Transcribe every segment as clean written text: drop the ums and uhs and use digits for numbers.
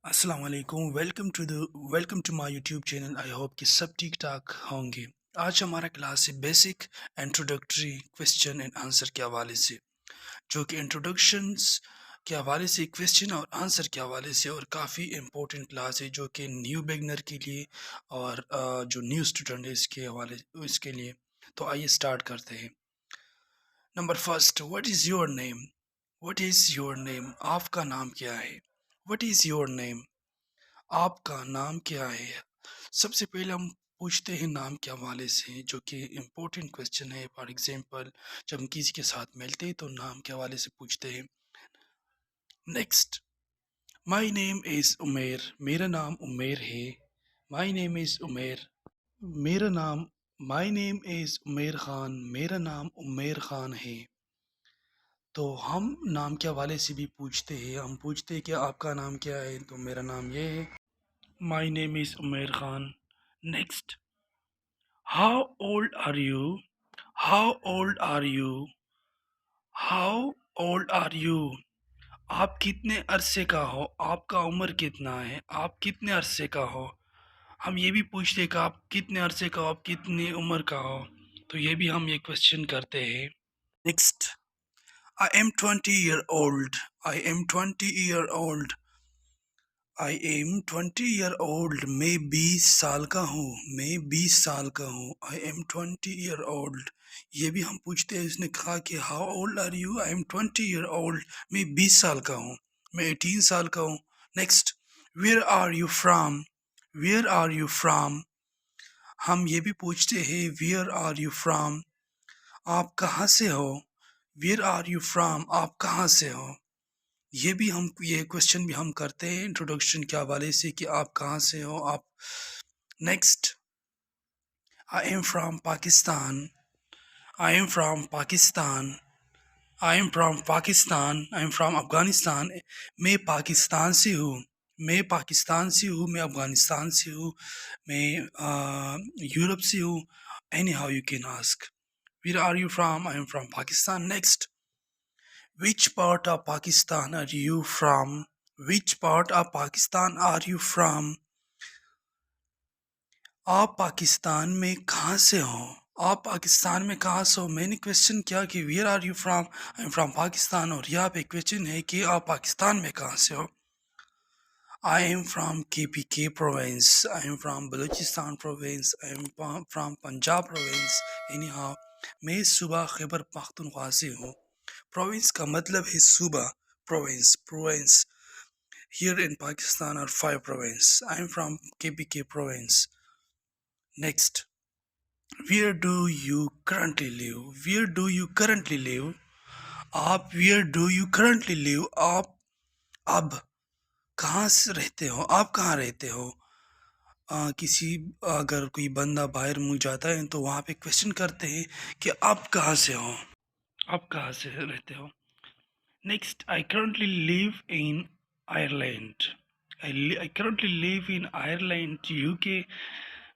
अस्सलाम वालेकुम welcome to my YouTube channel. I hope कि सब ठीक ठाक होंगे। आज हमारा क्लास है basic introductory question and answer के हवाले से, जो कि इंट्रोडक्शंस के हवाले से, क्वेश्चन और आंसर के हवाले से, और काफ़ी इम्पोर्टेंट क्लास है जो कि न्यू बिगनर के लिए और जो न्यू स्टूडेंट है इसके लिए। तो आइए स्टार्ट करते हैं। Number first, what is your name? What is your name? आपका नाम क्या है? What is your name? आपका नाम क्या है? सबसे पहले हम पूछते हैं नाम के हवाले से, जो कि इम्पोर्टेंट क्वेश्चन है। फॉर एग्जांपल, जब हम किसी के साथ मिलते हैं तो नाम के हवाले से पूछते हैं। नेक्स्ट, माय नेम इज़ उमेर। मेरा नाम उमेर है। माय नेम इज़ उमेर। मेरा नाम my name is Umer Khan. मेरा नाम उमेर खान है। तो हम नाम के हवाले से भी पूछते हैं। हम पूछते हैं कि आपका नाम क्या है, तो मेरा नाम ये है, my name is Umer Khan. Next, How old are you? How old are you? How old are you? आप कितने अरसे का हो? आपका उम्र कितना है? आप कितने अरसे का हो? हम ये भी पूछते कि आप कितने अरसे का हो, आप कितनी उम्र का हो। तो ये भी हम ये क्वेश्चन करते हैं। Next, I am 20 year old. I am 20 year old. I am 20 year old। मैं 20 साल का हूँ। मैं 20 साल का हूँ। आई एम 20 year old। ये भी हम पूछते हैं। उसने कहा कि how old are you? I am 20 year old। मैं 20 साल का हूँ। मैं 18 साल का हूँ। Next, where are you from? Where are you from? हम ये भी पूछते हैं, वेयर आर यू फ्राम? आप कहाँ से हो? Where are you from? आप कहाँ से हो? ये क्वेश्चन भी हम करते हैं इंट्रोडक्शन के हवाले से कि आप कहाँ से हो आप। Next, I am from Pakistan. I am from Pakistan. I am from Pakistan. I am from Afghanistan. मैं पाकिस्तान से हूँ। मैं पाकिस्तान से हूँ। मैं अफगानिस्तान से हूँ। मैं यूरोप से हूँ। Anyhow you can ask, where are you from? I am from Pakistan. Next, which part of Pakistan are you from? Which part of Pakistan are you from? आप पाकिस्तान में कहाँ से हो? आप पाकिस्तान में कहाँ से हो? मैंने क्वेश्चन किया कि where are you from? I am from Pakistan, और यहाँ पे क्वेश्चन है कि आप पाकिस्तान में कहाँ से हो? आई am from KPK Province. I am from Balochistan province. I am from Punjab province. Any how, मैं सूबा खैबर पख्तूनख्वा से हूँ। प्रोविंस का मतलब है सूबा। Province. Here in Pakistan are 5 provinces. I am from KPK province. Next, where do you currently live? Where do you currently live? आप where do you currently live? आप अब कहाँ से रहते हो? आप कहाँ रहते हो? किसी अगर कोई बंदा बाहर मुल्क जाता है तो वहाँ पे क्वेश्चन करते हैं कि आप कहाँ से हो? आप कहाँ से रहते हो? Next, I currently live in Ireland. I currently live in Ireland, UK.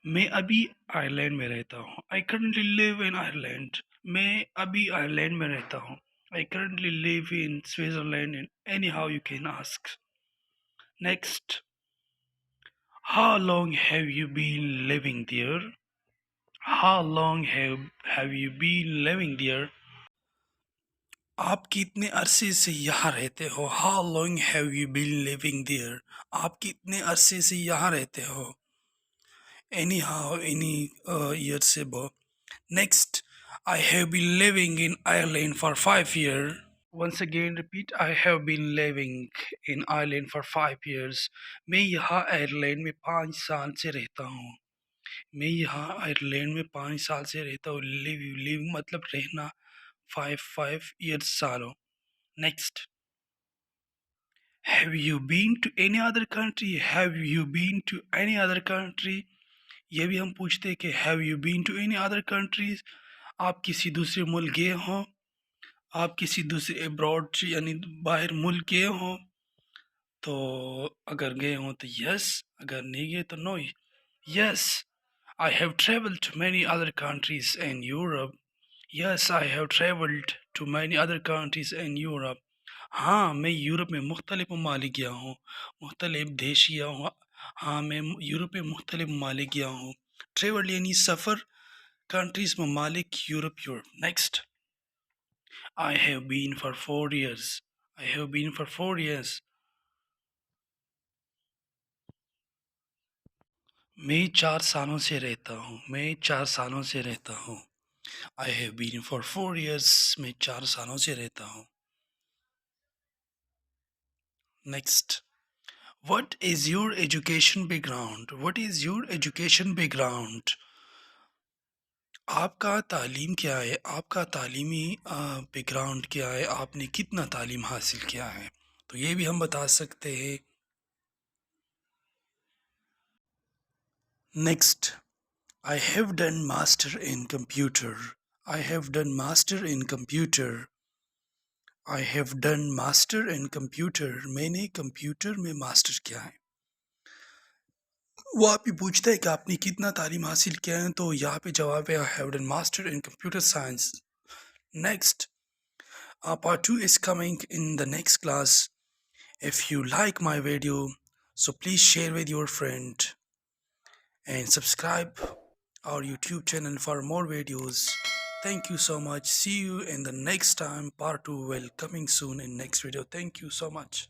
मैं अभी आयरलैंड में रहता हूँ। I currently live in Ireland. मैं अभी आयरलैंड में रहता हूँ। I currently live in Switzerland, and anyhow you can ask. Next, how long have you been living there? How long have you been living there? आप कितने अरसे से यहाँ रहते हो? How long have you been living there? आप कितने अरसे से यहाँ रहते हो? Anyhow, any year से बो. Next, I have been living in Ireland for 5 years. Once again repeat, I have been living in Ireland for 5 years. मैं यहाँ आयरलैंड में 5 साल से रहता हूँ। मैं यहाँ आयरलैंड में 5 साल से रहता हूँ। लिव मतलब रहना। 5 years सालों। Next, have you been to any other country? Have you been to any other country? ये भी हम पूछते हैं कि have you been to any other countries? आप किसी दूसरे मुल्क गए हो? आप किसी दूसरे अब्रॉड यानी बाहर मुल्क गए हो? तो अगर गए हो तो yes, अगर नहीं गए तो no. Yes, I have traveled to many other countries in Europe. Yes, I have traveled to many other countries in Europe. हाँ, मैं यूरोप में मुख्तलिफ़ ममालिक गया हूँ, मुख्तलिफ़ देश गया हूँ। हाँ, मैं यूरोप में मुख्तलिफ़ ममालिक गया हूँ। ट्रैवल यानी सफ़र, कंट्रीज़ ममालिक, Europe. Next, I have been for 4 years. I have been for 4 years. मैं 4 सालों से रहता हूँ। मैं 4 सालों से रहता हूँ। I have been for 4 years. मैं 4 सालों से रहता हूँ। Next, what is your education background? What is your education background? आपका तालीम क्या है? आपका तालीमी बैकग्राउंड क्या है? आपने कितना तालीम हासिल किया है? तो ये भी हम बता सकते हैं। Next, I have done master in computer. I have done master in computer. I have done master in computer. मैंने कंप्यूटर में मास्टर किया है। वो आपसे पूछता है कि आपने कितना तालीम हासिल किया है, तो यहाँ पे जवाब है I have done master in computer science. Next, part 2 is coming in the next class. If you like my video, so please share with your friend and subscribe our YouTube channel for more videos. Thank you so much. See you in the next time. Part 2 will coming soon in next video. Thank you so much.